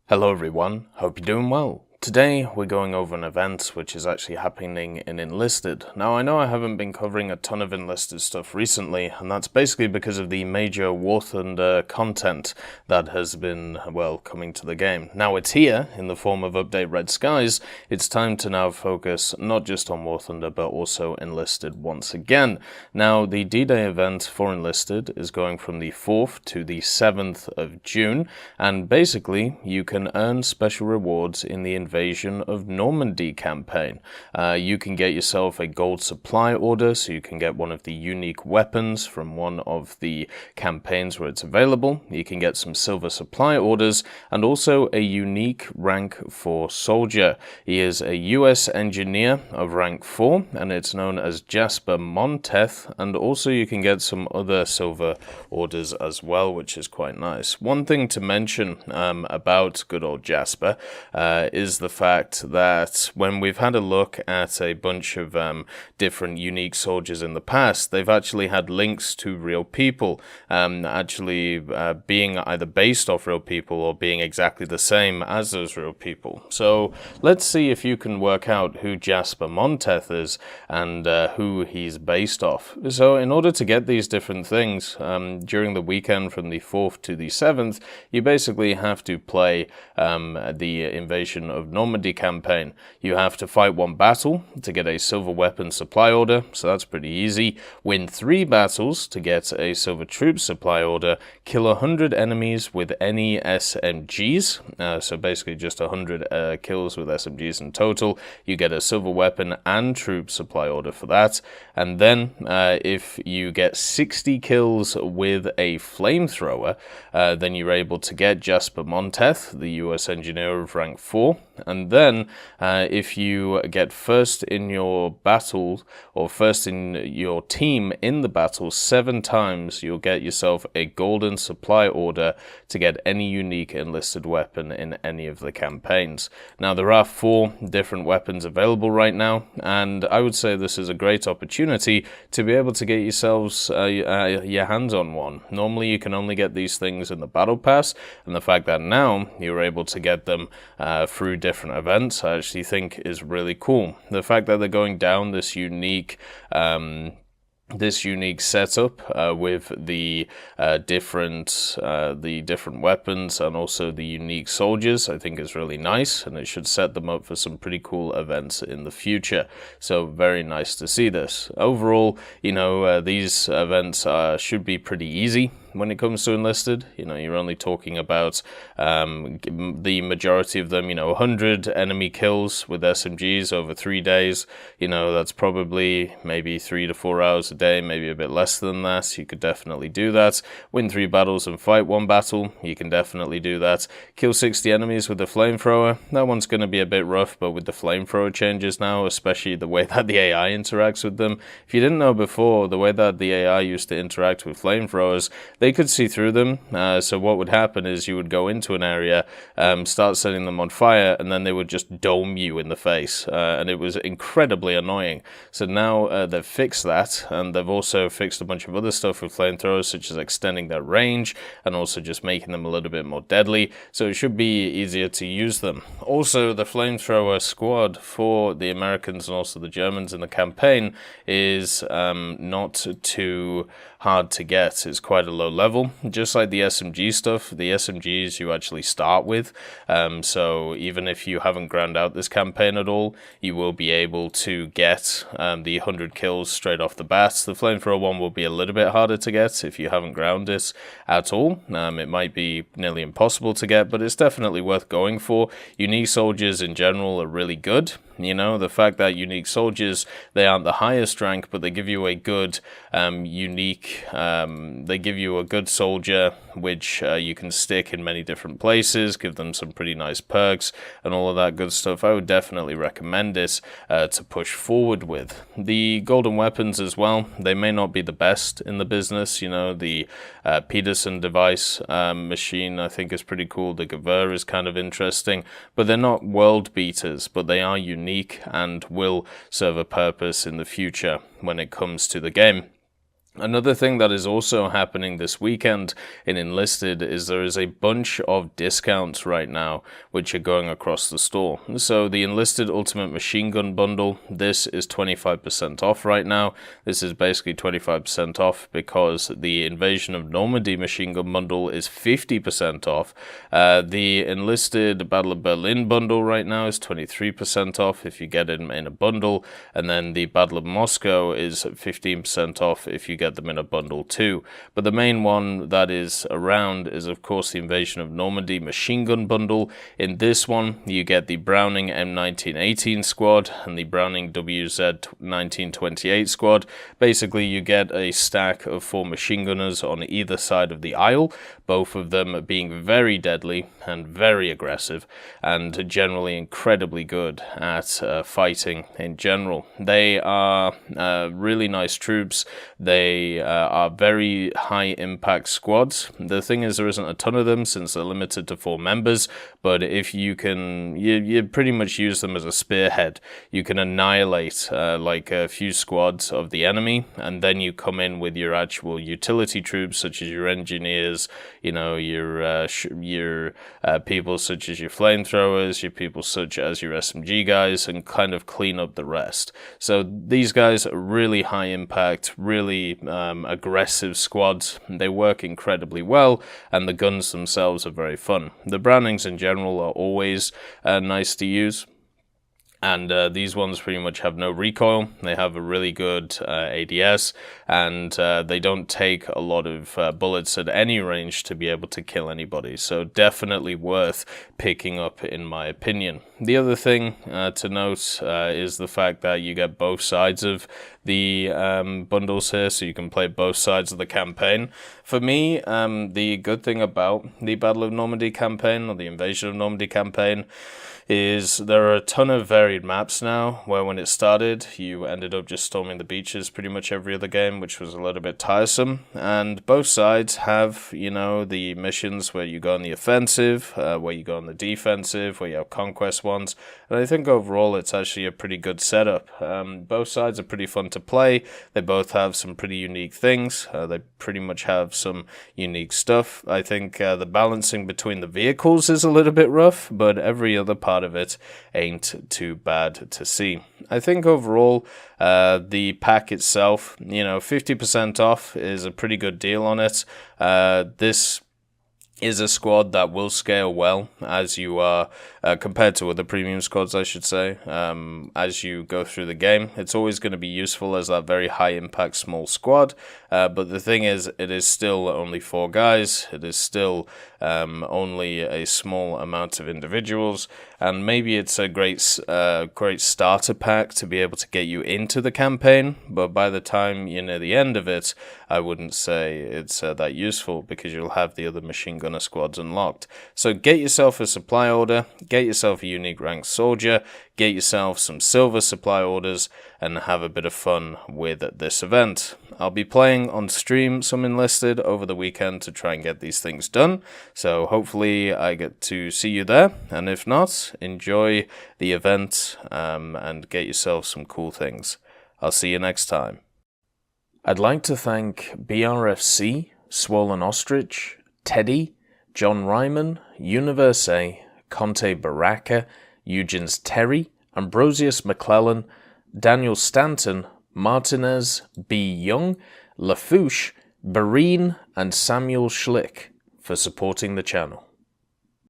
Hello everyone, hope you're doing well. Today we're going over an event which is actually happening in Enlisted. Now I know I haven't been covering a ton of Enlisted stuff recently, and that's basically because of the major War Thunder content that has been, well, coming to the game. Now it's here in the form of Update Red Skies. It's time to now focus not just on War Thunder but also Enlisted once again. Now the D-Day event for Enlisted is going from the 4th to the 7th of June, and basically you can earn special rewards in the Invasion of Normandy campaign. You can get yourself a gold supply order, so you can get one of the unique weapons from one of the campaigns where it's available. You can get some silver supply orders and also a unique rank 4 soldier. He is a US engineer of rank 4 and it's known as Jasper Monteth, and also you can get some other silver orders as well, which is quite nice. One thing to mention about good old Jasper is the fact that when we've had a look at a bunch of different unique soldiers in the past, they've actually had links to real people, being either based off real people or being exactly the same as those real people. So let's see if you can work out who Jasper Monteth is and who he's based off. So in order to get these different things during the weekend from the 4th to the 7th, you basically have to play the Invasion of Normandy campaign. You have to fight one battle to get a silver weapon supply order, so that's pretty easy. Win 3 battles to get a silver troop supply order. Kill 100 enemies with any SMGs, so basically just 100 kills with SMGs in total. You get a silver weapon and troop supply order for that. And then if you get 60 kills with a flamethrower, then you're able to get Jasper Monteth, the US engineer of rank 4. And then if you get first in your battle, or first in your team in the battle 7 times, you'll get yourself a golden supply order to get any unique enlisted weapon in any of the campaigns. Now there are 4 different weapons available right now, and I would say this is a great opportunity to be able to get yourselves your hands on one. Normally you can only get these things in the battle pass, and the fact that now you're able to get them through different events, I actually think is really cool. The fact that they're going down this unique setup with the different weapons and also the unique soldiers, I think is really nice, and it should set them up for some pretty cool events in the future. So very nice to see this. Overall, you know, these events should be pretty easy. When it comes to Enlisted, you know, you're only talking about the majority of them, you know, 100 enemy kills with SMGs over 3 days. You know, that's probably maybe 3 to 4 hours a day, maybe a bit less than that. You could definitely do that. Win 3 battles and fight 1 battle. You can definitely do that. Kill 60 enemies with the flamethrower. That one's going to be a bit rough, but with the flamethrower changes now, especially the way that the AI interacts with them. If you didn't know before, the way that the AI used to interact with flamethrowers, they could see through them. So what would happen is you would go into an area, start setting them on fire, and then they would just dome you in the face. And it was incredibly annoying. So now they've fixed that, and they've also fixed a bunch of other stuff with flamethrowers, such as extending their range and also just making them a little bit more deadly. So it should be easier to use them. Also, the flamethrower squad for the Americans and also the Germans in the campaign is not too hard to get. It's quite a low level, just like the SMG stuff. The SMGs you actually start with, so even if you haven't ground out this campaign at all, you will be able to get the 100 kills straight off the bat. The flamethrower one will be a little bit harder to get if you haven't ground it at all. It might be nearly impossible to get, but it's definitely worth going for. Unique soldiers in general are really good. You know, the fact that unique soldiers, they aren't the highest rank, but they give you a good they give you a good soldier which you can stick in many different places, give them some pretty nice perks and all of that good stuff. I would definitely recommend it to push forward with. The golden weapons as well, they may not be the best in the business. You know, the Peterson device machine I think is pretty cool. The Gewehr is kind of interesting, but they're not world beaters, but they are unique and will serve a purpose in the future when it comes to the game. Another thing that is also happening this weekend in Enlisted is there is a bunch of discounts right now which are going across the store. So the Enlisted Ultimate Machine Gun Bundle, this is 25% off right now. This is basically 25% off because the Invasion of Normandy Machine Gun Bundle is 50% off. The Enlisted Battle of Berlin Bundle right now is 23% off if you get it in a bundle, and then the Battle of Moscow is 15% off if you get them in a bundle too. But the main one that is around is of course the Invasion of Normandy Machine Gun Bundle. In this one you get the Browning M1918 squad and the Browning WZ1928 squad. Basically you get a stack of 4 machine gunners on either side of the aisle, both of them being very deadly and very aggressive and generally incredibly good at fighting in general. They are really nice troops. They are very high impact squads. The thing is, there isn't a ton of them since they're limited to 4 members, but if you can, you pretty much use them as a spearhead. You can annihilate like a few squads of the enemy, and then you come in with your actual utility troops such as your engineers, you know, your people such as your flamethrowers, your people such as your SMG guys, and kind of clean up the rest. So these guys are really high impact, really aggressive squads. They work incredibly well, and the guns themselves are very fun. The Brownings in general are always nice to use. And these ones pretty much have no recoil. They have a really good ADS, and they don't take a lot of bullets at any range to be able to kill anybody. So definitely worth picking up in my opinion. The other thing to note is the fact that you get both sides of the bundles here, so you can play both sides of the campaign. For me, the good thing about the Battle of Normandy campaign, or the Invasion of Normandy campaign, is there are a ton of varied maps now, where when it started, you ended up just storming the beaches pretty much every other game, which was a little bit tiresome. And both sides have, you know, the missions where you go on the offensive, where you go on the defensive, where you have conquest ones. And I think overall it's actually a pretty good setup. Both sides are pretty fun to play. They both have some pretty unique things. They pretty much have some unique stuff. I think the balancing between the vehicles is a little bit rough, but every other part of it ain't too bad to see. I think overall the pack itself, you know, 50% off is a pretty good deal on it. This is a squad that will scale well as you are, compared to other premium squads, I should say, as you go through the game. It's always going to be useful as that very high impact small squad, but the thing is, it is still only 4 guys, it is still only a small amount of individuals, and maybe it's a great starter pack to be able to get you into the campaign, but by the time you're near the end of it, I wouldn't say it's that useful, because you'll have the other machine gunner squads unlocked. So get yourself a supply order, get yourself a unique ranked soldier, get yourself some silver supply orders, and have a bit of fun with this event. I'll be playing on stream some Enlisted over the weekend to try and get these things done, so hopefully I get to see you there, and if not, enjoy the event and get yourself some cool things. I'll see you next time. I'd like to thank BRFC, Swollen Ostrich, Teddy, John Ryman, Universe, Conte Baraka, Eugens Terry, Ambrosius McClellan, Daniel Stanton, Martinez, B. Young, Lafouche, Barine, and Samuel Schlick for supporting the channel.